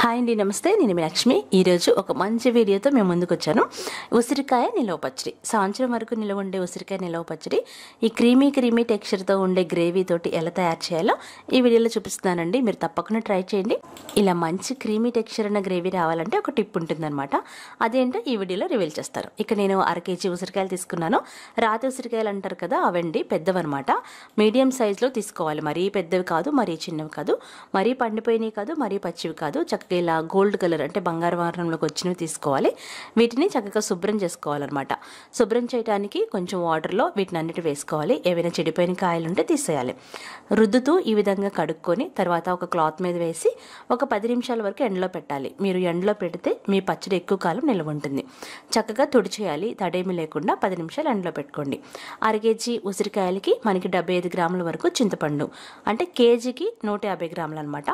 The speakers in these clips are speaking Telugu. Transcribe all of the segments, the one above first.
హాయ్ అండి, నమస్తే. నేను మీ లక్ష్మి. ఈరోజు ఒక మంచి వీడియోతో మేము ముందుకు వచ్చాను. ఉసిరికాయ నిలవ పచ్చడి, సంవత్సరం వరకు నిలవ ఉండే ఉసిరికాయ నిలవ పచ్చడి ఈ క్రీమీ టెక్స్చర్తో ఉండే గ్రేవీ తోటి ఎలా తయారు చేయాలో ఈ వీడియోలో చూపిస్తున్నానండి. మీరు తప్పకుండా ట్రై చేయండి. ఇలా మంచి క్రీమీ టెక్స్చర్ ఉన్న గ్రేవీ రావాలంటే ఒక టిప్ ఉంటుందన్నమాట. అదేంటో ఈ వీడియోలో రివీల్ చేస్తారు. ఇక నేను 1 కేజీ ఉసిరికాయలు తీసుకున్నాను. రాతి ఉసిరికాయలు అంటారు కదా, అవండి పెద్దవన్నమాట. మీడియం సైజులో తీసుకోవాలి. మరీ పెద్దవి కాదు, మరీ చిన్నవి కాదు, మరీ పండిపోయినవి కాదు, మరీ పచ్చివి కాదు. చక్కగా ఇలా గోల్డ్ కలర్ అంటే బంగారు వర్ణంలోకి వచ్చినవి తీసుకోవాలి. వీటిని చక్కగా శుభ్రం చేసుకోవాలన్నమాట. శుభ్రం చేయడానికి కొంచెం వాటర్లో వీటిని అన్నిటి వేసుకోవాలి. ఏవైనా చెడిపోయిన కాయలు ఉంటే తీసేయాలి. రుద్దుతూ ఈ విధంగా కడుక్కొని తర్వాత ఒక క్లాత్ మీద వేసి ఒక 10 నిమిషాల వరకు ఎండలో పెట్టాలి. మీరు ఎండలో పెడితే మీ పచ్చడి ఎక్కువ కాలం నిల్వ ఉంటుంది. చక్కగా తుడిచేయాలి. తడేమి లేకుండా 10 నిమిషాలు ఎండలో పెట్టుకోండి. 1 కేజీ ఉసిరికాయలకి మనకి 75 గ్రాముల వరకు చింతపండు, అంటే కేజీకి 150 గ్రాములు అనమాట.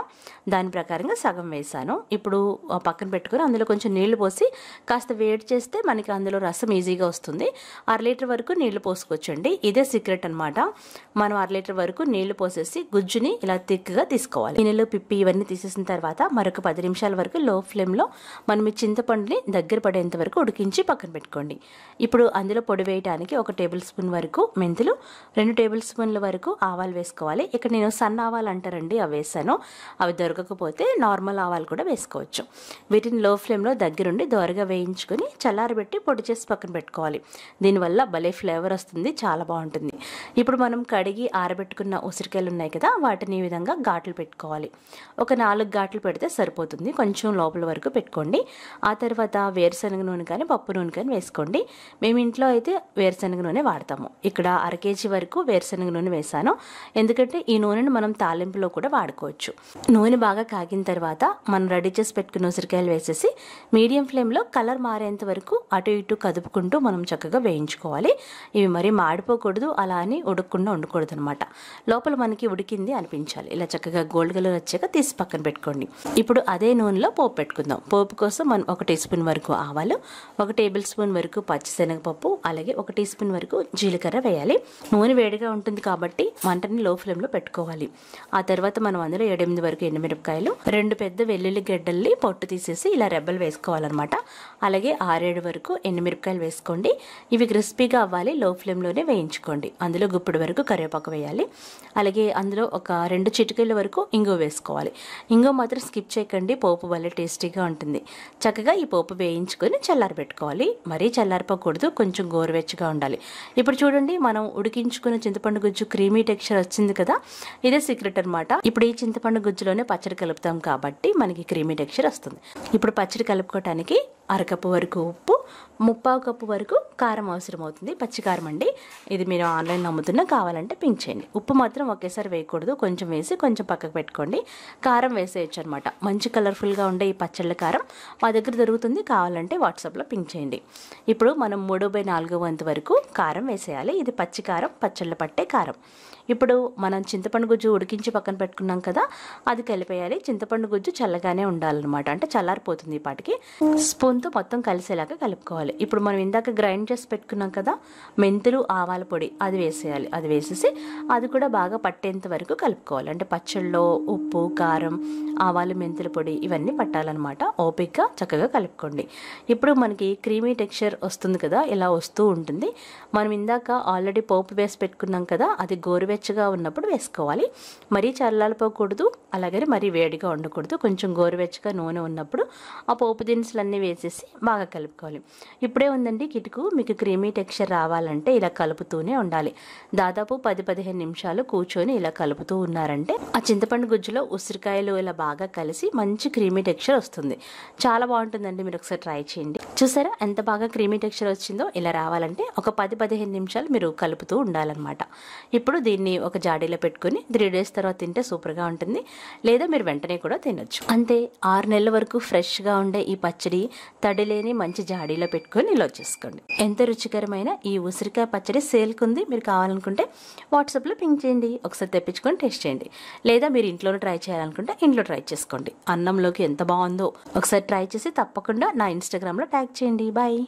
దాని ప్రకారంగా సగం వేసాను. ఇప్పుడు పక్కన పెట్టుకుని అందులో కొంచెం నీళ్లు పోసి కాస్త వేడి చేస్తే మనకి అందులో రసం ఈజీగా వస్తుంది. 1/2 లీటర్ వరకు నీళ్లు పోసుకోవచ్చండి. ఇదే సీక్రెట్ అనమాట. మనం 1/2 లీటర్ వరకు నీళ్లు పోసేసి గుజ్జుని ఇలా థిక్గా తీసుకోవాలి. గిన్నెలు పిప్పి ఇవన్నీ తీసేసిన తర్వాత మరొక 10 నిమిషాల వరకు లో ఫ్లేమ్లో మనం ఈ చింతపండుని దగ్గర పడేంత వరకు ఉడికించి పక్కన పెట్టుకోండి. ఇప్పుడు అందులో పొడి వేయడానికి 1 టేబుల్ స్పూన్ వరకు మెంతులు, 2 టేబుల్ స్పూన్ల వరకు ఆవాలు వేసుకోవాలి. ఇక్కడ నేను సన్న ఆవాలు అంటారండి, అవి వేసాను. అవి దొరకకపోతే నార్మల్ ఆవాలు కూడా వేసుకోవచ్చు. వీటిని లో ఫ్లేమ్లో దగ్గరుండి దోరగా వేయించుకొని చల్లారబెట్టి పొడి చేసి పక్కన పెట్టుకోవాలి. దీనివల్ల భలే ఫ్లేవర్ వస్తుంది, చాలా బాగుంటుంది. ఇప్పుడు మనం కడిగి ఆరబెట్టుకున్న ఉసిరికాయలు ఉన్నాయి కదా, వాటిని ఈ విధంగా ఘాట్లు పెట్టుకోవాలి. ఒక 4 ఘాట్లు పెడితే సరిపోతుంది. కొంచెం లోపల వరకు పెట్టుకోండి. ఆ తర్వాత వేరుశనగ నూనె కానీ పప్పు నూనె కానీ వేసుకోండి. మేము ఇంట్లో అయితే వేరుశనగ నూనె వాడతాము. ఇక్కడ 1 కేజీ వరకు వేరుశనగ నూనె వేసాను. ఎందుకంటే ఈ నూనెను మనం తాలింపులో కూడా వాడుకోవచ్చు. నూనె బాగా కాగిన తర్వాత మనం రెడీ చేసి పెట్టుకున్న ఉసిరికాయలు వేసేసి మీడియం ఫ్లేమ్లో కలర్ మారేంత వరకు అటు ఇటు కదుపుకుంటూ మనం చక్కగా వేయించుకోవాలి. ఇవి మరీ మాడిపోకూడదు, అలా అని ఉడకకుండా ఉండకూడదు అనమాట. లోపల మనకి ఉడికింది అనిపించాలి. ఇలా చక్కగా గోల్డ్ కలర్ వచ్చాక తీసి పక్కన పెట్టుకోండి. ఇప్పుడు అదే నూనెలో పోపు పెట్టుకుందాం. పోపు కోసం మనం 1 టీ స్పూన్ వరకు ఆవాలు, 1 టేబుల్ స్పూన్ వరకు పచ్చిశనగపప్పు, అలాగే 1 టీ స్పూన్ వరకు జీలకర్ర వేయాలి. నూనె వేడిగా ఉంటుంది కాబట్టి మంటని లో ఫ్లేమ్లో పెట్టుకోవాలి. ఆ తర్వాత మనం అందులో 7-8 వరకు ఎండుమిరపకాయలు, 2 పెద్ద వెల్లుల్లి గడ్డల్ని పొట్టు తీసేసి ఇలా రెబ్బలు వేసుకోవాలన్నమాట. అలాగే 6-7 వరకు ఎండుమిరపకాయలు వేసుకోండి. ఇవి క్రిస్పీగా అవ్వాలి. లో ఫ్లేమ్లోనే వేయించుకోండి. అందులో గుప్పెడు వరకు కరివేపాకు వేయాలి. అలాగే అందులో ఒక 2 చిటికెళ్ళ వరకు ఇంగువ వేసుకోవాలి. ఇంగువ మాత్రం స్కిప్ చేయకండి, పోపు వల్ల టేస్టీగా ఉంటుంది. చక్కగా ఈ పోపు వేయించుకొని చల్లారబెట్టుకోవాలి. మరీ చల్లారిపోకూడదు, కొంచెం గోరువెచ్చగా ఉండాలి. ఇప్పుడు చూడండి, మనం ఉడికించుకున్న చింతపండు గుజ్జు క్రీమీ టెక్స్చర్ వచ్చింది కదా, ఇదే సీక్రెట్ అనమాట. ఇప్పుడు ఈ చింతపండు గుజ్జులోనే పచ్చడి కలుపుతాం కాబట్టి మనకి క్రీమీ టెక్స్చర్ వస్తుంది. ఇప్పుడు పచ్చడి కలుపుకోవటానికి 1/2 కప్పు వరకు ఉప్పు, 3/4 కప్పు వరకు కారం అవసరం అవుతుంది. పచ్చికారం అండి. ఇది మీరు ఆన్లైన్లో అమ్ముతున్నా, కావాలంటే పింక్ చేయండి. ఉప్పు మాత్రం ఒకేసారి వేయకూడదు, కొంచెం వేసి కొంచెం పక్కకు పెట్టుకోండి. కారం వేసేయచ్చు అనమాట. మంచి కలర్ఫుల్గా ఉండే ఈ పచ్చళ్ళ కారం మా దగ్గర దొరుకుతుంది. కావాలంటే వాట్సాప్లో పింక్ చేయండి. ఇప్పుడు మనం 3/4 వంతు వరకు కారం వేసేయాలి. ఇది పచ్చి కారం, పచ్చళ్ళ పట్టే కారం. ఇప్పుడు మనం చింతపండు గుజ్జు ఉడికించి పక్కన పెట్టుకున్నాం కదా, అది కలిపేయాలి. చింతపండు గుజ్జు చల్లగానే ఉండాలన్నమాట, అంటే చల్లారిపోతుంది. ఈ పాటికి స్పూన్తో మొత్తం కలిసేలాగా కలుపుకోవాలి. ఇప్పుడు మనం ఇందాక గ్రైండ్ చేసి పెట్టుకున్నాం కదా మెంతులు, ఆవాల పొడి, అది వేసేయాలి. అది వేసేసి అది కూడా బాగా పట్టేంత వరకు కలుపుకోవాలి. అంటే పచ్చళ్ళలో ఉప్పు, కారం, ఆవాలు, మెంతుల పొడి ఇవన్నీ పట్టాలన్నమాట. ఓపిక్గా చక్కగా కలుపుకోండి. ఇప్పుడు మనకి క్రీమీ టెక్స్చర్ వస్తుంది కదా, ఇలా వస్తూ ఉంటుంది. మనం ఇందాక ఆల్రెడీ పోపు వేసి పెట్టుకున్నాం కదా, అది గోరువెచ్చగా ఉన్నప్పుడు వేసుకోవాలి. మరీ చల్లారిపోకూడదు, అలాగే మరీ వేడిగా ఉండకూడదు. కొంచెం గోరువెచ్చగా నూనె ఉన్నప్పుడు ఆ పోపు దినుసులన్నీ వేసేసి బాగా కలుపుకోవాలి. ఇప్పుడే ఉందండి కిటుకు, మీకు క్రీమీ టెక్స్చర్ రావాలంటే ఇలా కలుపుతూనే ఉండాలి. దాదాపు 10-15 నిమిషాలు కూర్చొని ఇలా కలుపుతూ ఉన్నారంటే ఆ చింతపండు గుజ్జులో ఉసిరికాయలు ఇలా బాగా కలిసి మంచి క్రీమీ టెక్స్చర్ వస్తుంది. చాలా బాగుంటుందండి, మీరు ఒకసారి ట్రై చేయండి. చూసారా ఎంత బాగా క్రీమీ టెక్స్చర్ వచ్చిందో? ఇలా రావాలంటే ఒక 10-15 నిమిషాలు మీరు కలుపుతూ ఉండాలన్నమాట. ఇప్పుడు దీన్ని ఒక జాడీలో పెట్టుకుని 3 డేస్ తర్వాత తింటే సూపర్గా ఉంటుంది. లేదా మీరు వెంటనే కూడా తినొచ్చు. అంతే, 6 నెలల వరకు ఫ్రెష్గా ఉండే ఈ పచ్చడి తడిలేని మంచి జాడీలో పెట్టుకొని నిల్వ చేసుకోండి. ఎంత రుచికరమైన ఈ ఉసిరికాయ పచ్చడి సేల్కి ఉంది. మీరు కావాలనుకుంటే వాట్సాప్లో పింక్ చేయండి, ఒకసారి తెప్పించుకొని టేస్ట్ చేయండి. లేదా మీరు ఇంట్లోనే ట్రై చేయాలనుకుంటే ఇంట్లో ట్రై చేసుకోండి. అన్నంలోకి ఎంత బాగుందో ఒకసారి ట్రై చేసి తప్పకుండా నా ఇన్స్టాగ్రామ్లో ట్యాగ్ చేయండి. బాయ్.